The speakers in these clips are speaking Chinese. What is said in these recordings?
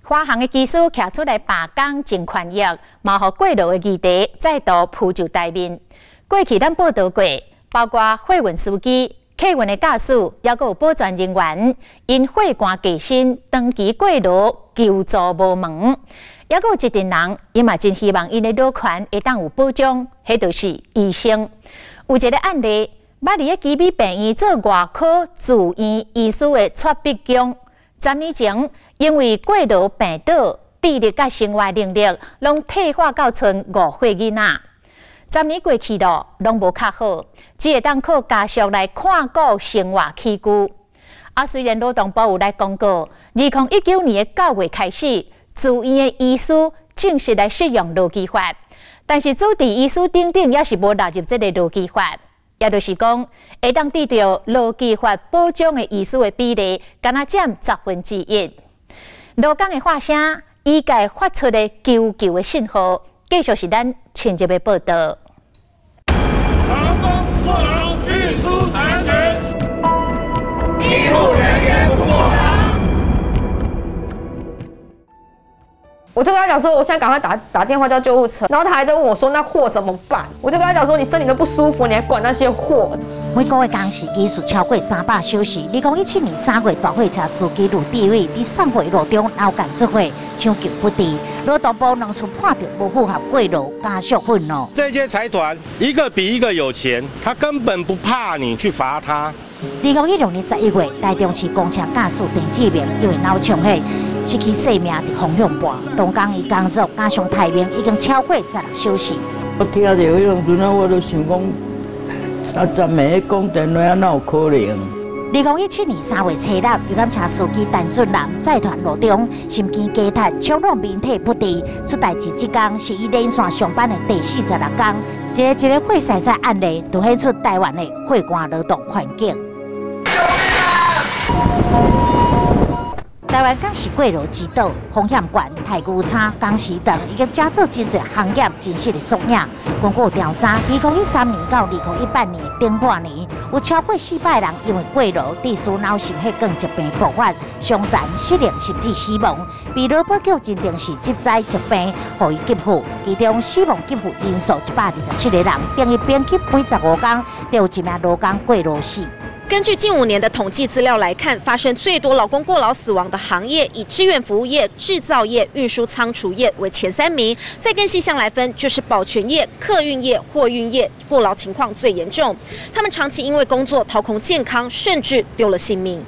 华航的技术徛出来罢工真权益，嘛互过劳的议题再度浮上台面。过去咱报道过，包括货运司机、客运的驾驶，还有保全人员，因血汗过身，长期过劳，求助无门。还有一群人，伊嘛真希望因的劳权会当有保障，迄就是医生。有一个案例，捌伫个基美病院做外科住院医师的蔡碧江，10年前因为过劳病倒，智力甲生活能力拢退化到剩5岁囡仔。10年过去了，拢无较好，只会当靠家属来看顾生活起居。虽然劳动部有来公告，2019年的9月开始，住院的医师正式来适用劳基法，但是主治医师等也是无纳入这个劳基法，也就是讲，会当得到劳基法保障的医师的比例，敢若占1/10。劳工的发声，医界发出的求救的信号，继续是咱前集的报道。劳工过劳，运输安全，医护人员不过劳。我就跟他讲说，我现在赶快打电话叫救护车，然后他还在问我说，那货怎么办？我就跟他讲说，你身体都不舒服，你还管那些货？每个月工时基数超过300小时。2017年3月，大货车司机陆地位伫送货路中闹干出货，抢救不治。劳动部2处判定不符合过劳，家属愤怒。这些财团一个比一个有钱，他根本不怕你去罚他。2016年11月，台中市公车驾驶陈志明因为脑充血，失去性命伫方向盘。当天伊工作加上台面已经超过16小时。我听到迄种阵啊，我就想讲。昨暝讲电话哪有可能？2017年3月7日，游览车司机陈俊南在团路中心肌梗塞，冲撞面体不治。出代志这天是伊连续上班的第46天，一个血洗洗案例，凸显出台湾的血汗劳动环境。台湾港是过劳之岛，风险高，待遇差，工时长，已经加做真侪行业真实的缩影。根据调查，2013年到2018年顶半年，有超过400人因为过劳致使脑性血管疾病复发、伤残、失灵甚至死亡。被劳保局认定是急灾疾病，予以给付。其中死亡给付人数127个人，等于编辑75天，6名劳工过劳死。根据近5年的统计资料来看，发生最多劳工过劳死亡的行业，以志愿服务业、制造业、运输仓储业为前3名。再更细项来分，就是保全业、客运业、货运业过劳情况最严重。他们长期因为工作掏空健康，甚至丢了性命。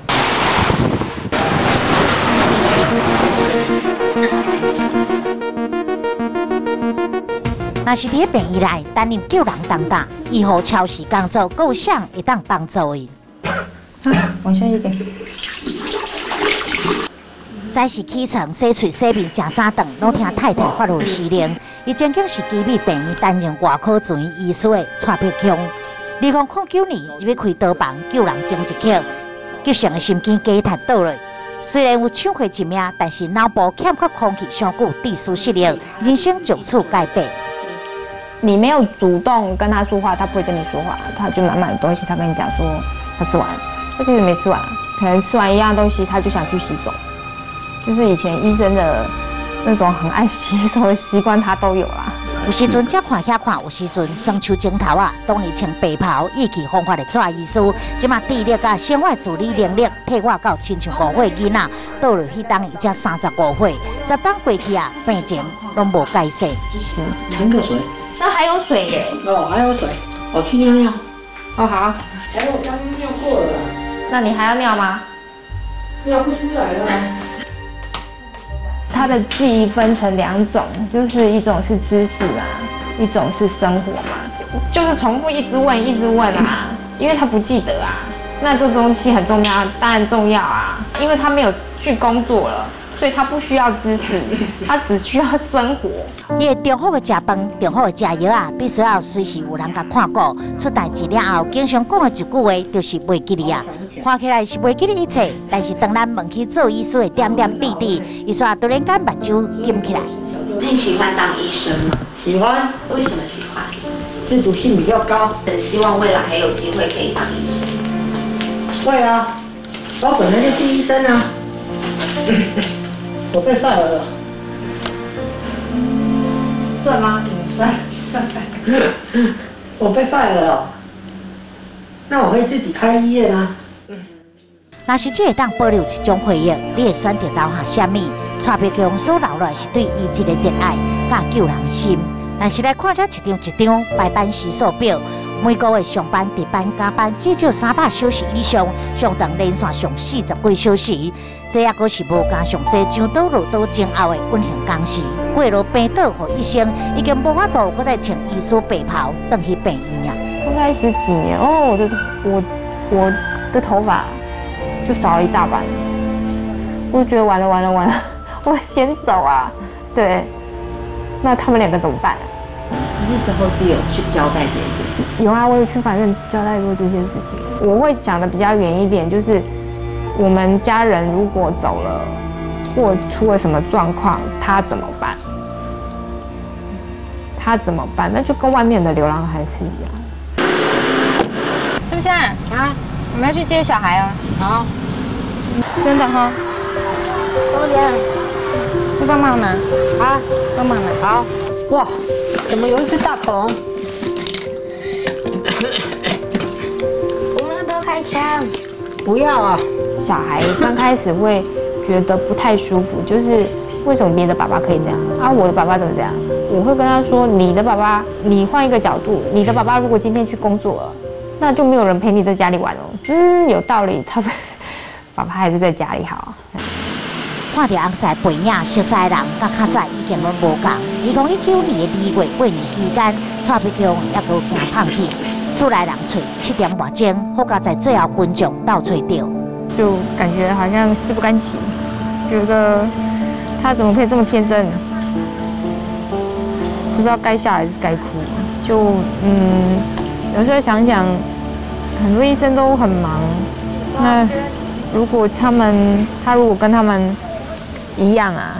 若是伫病院内担任救人当家，医护超时工作，够想会当帮助伊。往下一点。早时起床、洗嘴、洗面、食早顿，拢听太太发落司令。伊曾经是基美病院担任外科住院医师的蔡碧强。2009年入去开刀房救人前一刻，急性的心肌梗塞倒落。虽然有抢回一命，但是脑部欠缺空气上久，致使失灵，人生从此改变。你没有主动跟他说话，他不会跟你说话，他就满满的东西，他跟你讲说他吃完，他其实没吃完，可能吃完一样东西，他就想去洗手，就是以前医生的那种很爱洗手的习惯，他都有啦。有时阵这看遐看，有时阵双手镜头啊，当年穿白袍、意气风发的蔡医师，即马智力甲生活自理能力退化到亲像5岁囡仔，到了迄当伊才35岁，10天过去啊，病情拢无改善。很可水。那还有水耶？哦，还有水，我去尿尿。哦，好。我刚尿过了。那你还要尿吗？尿不出来了。它的记忆分成2种，就是一种是知识啊，一种是生活嘛，就是重复一直问啊，因为他不记得啊。那这东西很重要，当然重要啊，因为他没有去工作了。所以他不需要知识，他只需要生活。伊会中好的食饭，中好的食药啊，必须要随时有人甲看顾。出代志了后，经常讲的一句话就是袂记哩啊。看起来是袂记哩一切，但是当咱问起做医师的点点滴滴，伊说突然间目睭金起来。那你喜欢当医生吗？喜欢。为什么喜欢？自主性比较高。很希望未来还有机会可以当医生。会啊，我本来就是医生啊。我被 fire 了。算吗？算。我被 fire 了哦，那我可以自己开医院啊。若是这会当保留一种回忆，你会选择留下什么？蔡培强所留落是对医治的热爱，甲救人的心。但是来看这一张排班时数表，每个月上班、值班、加班至少300小时以上，上长连续上40几小时。这也阁是无加上这上岛落岛前后的稳定工时。过劳病倒，互医生已经无法度，搁再穿医师白袍，回去病院啊。刚开始几年哦，我的头发就少了一大半，我就觉得完了，我先走啊。对，那他们2个怎么办啊？那时候是有去交代这些事情？有啊，我有去法院交代过这些事情。我会讲的比较远一点，就是我们家人如果走了，或出了什么状况，他怎么办？那就跟外面的流浪汉是一样。对不对啊？我们要去接小孩啊。好。真的哈。什么人？去帮忙拿。好，帮忙拿。好。哇，怎么有一只大恐龙？我们要不要开枪？不要啊！小孩刚开始会觉得不太舒服，就是为什么别的爸爸可以这样啊，我的爸爸怎么这样？我会跟他说，你的爸爸，你换一个角度，你的爸爸如果今天去工作了，那就没有人陪你在家里玩了。有道理，他们爸爸还是在家里好。看到红色背影熟悉的人，甲较早已经拢无共。2019年2月过年期间，蔡培强也阁行胖去，厝内人找7点外钟，好佳在最后群众倒找到。就感觉好像事不干己，觉得他怎么可以这么天真？不知道该笑还是该哭。就有时候想想，很多医生都很忙，那如果他如果跟他们一样啊，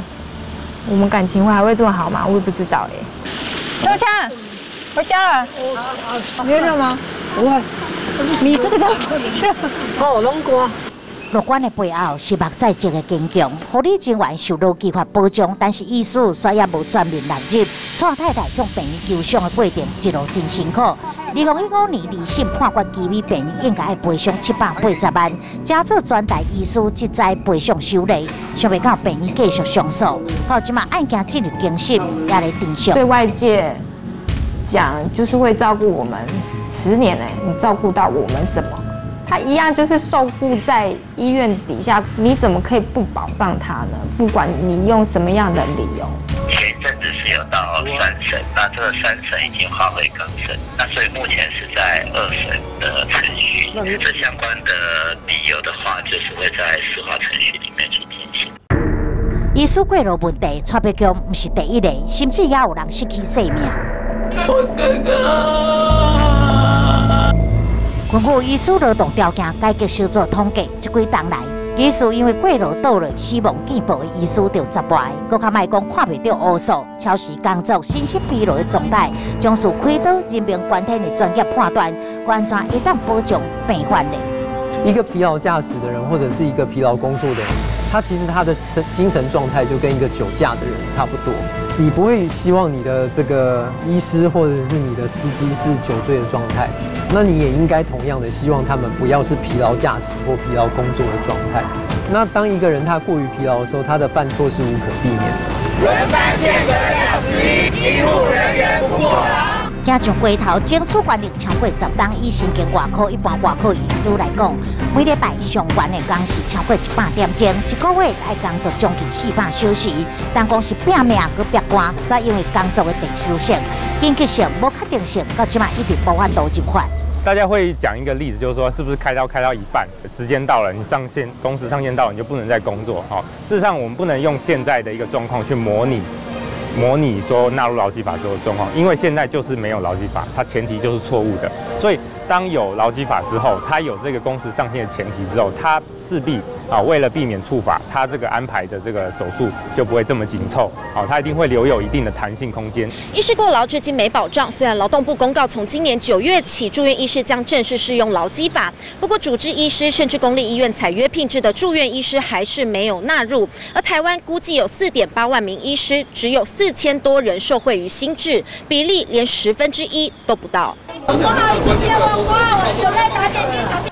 我们感情还会这么好吗？我也不知道嘞。秋强，回家了。你会热吗？不会。你这个叫热。哦，拢干。乐观的背后是目屎值的坚强。护理人员受劳基法保障，但是医师却也无全面纳入。蔡太太向病院求偿的过程一路真辛苦。2015年2审判决基美病院应该要赔偿780万，加做专台医师即在赔偿修例，想袂到病院继续上诉，到即嘛案件进入庭审，也来定性。对外界讲就是会照顾我们10年你照顾到我们什么？他一样就是受雇在医院底下，你怎么可以不保障他呢？不管你用什么样的理由。前一阵子是有到3审，那这个3审已经划回更审，那所以目前是在2审的程序。这相关的理由的话，就是会在司法程序里面去进行。医师过劳问题，蔡培强不是第一个，甚至也有人失去性命。我哥哥。根据医师劳动条件改革小组统计，这几冬来，医师因为过劳倒了，死亡见报的医师就10外，搁较莫讲看袂到乌数，超时工作、身心疲劳的状态，将是开刀人命关天的专业判断，完全会当保障病患的。一个疲劳驾驶的人，或者是一个疲劳工作的人，他其实他的精神状态就跟一个酒驾的人差不多。你不会希望你的这个医师或者是你的司机是酒醉的状态，那你也应该同样的希望他们不要是疲劳驾驶或疲劳工作的状态。那当一个人他过于疲劳的时候，他的犯错是无可避免的。轮班建设2之1，医护人员不过劳。行上街头争取权利超过10档，以身经外科一般外科医师来讲，每礼拜上班的工时超过100点钟，一个月要工作将近400小时。但讲是拼命搁拼肝，所以因为工作的特殊性、紧急性、无确定性，到即马一直无法度入款。大家会讲一个例子，就是说是不是开刀一半，时间到了，你上线工时上线到了，你就不能再工作。事实上我们不能用现在的一个状况去模拟说纳入劳基法之后的状况，因为现在就是没有劳基法，它前提就是错误的。所以当有劳基法之后，它有这个工时上限的前提之后，它势必为了避免触法，它这个安排的这个手术就不会这么紧凑，它一定会留有一定的弹性空间。医师过劳至今没保障，虽然劳动部公告从今年9月起，住院医师将正式适用劳基法，不过主治医师甚至公立医院采约聘制的住院医师还是没有纳入。而台湾估计有4.8万名医师，只有4000多人受惠于新制，比例连1/10都不到。不好意思，接我准备打点滴小心。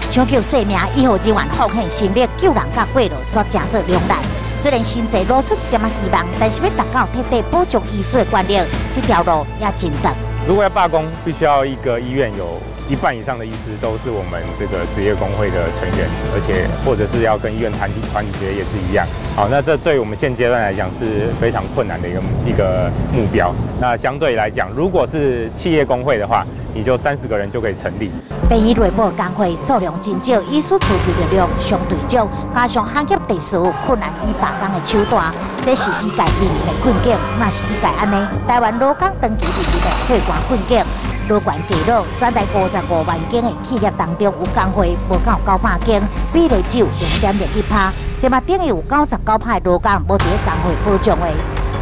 抢救性命，医护人员奉献心力救人甲过劳，所成做良难。虽然新制露出一点希望，但是要达到彻底保障医师的权利，这条路也真长。如果要罢工，必须要一个医院有1半以上的医师都是我们这个职业工会的成员，而且或者是要跟医院团结也是一样。好，那这对我们现阶段来讲是非常困难的一个目标。那相对来讲，如果是企业工会的话，你就30个人就可以成立。病医内部工会数量真少，医师自备力量相对少，加上行业地势困难于罢工的手段，这是医界面临的困境。若是医界安尼，台湾劳工长期面临的退关困境。劳权记录，全台55万间的企业当中，有工会无到900间，比例只有0.01%。即嘛等于有99%的劳工无伫咧工会保障的。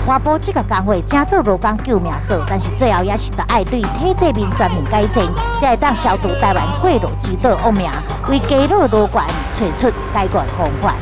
外部这个工会正做劳工救命索，但是最后也是得爱对体制面全面改善，才会当消除台湾过劳之岛恶名，为家劳劳权找出解决方法。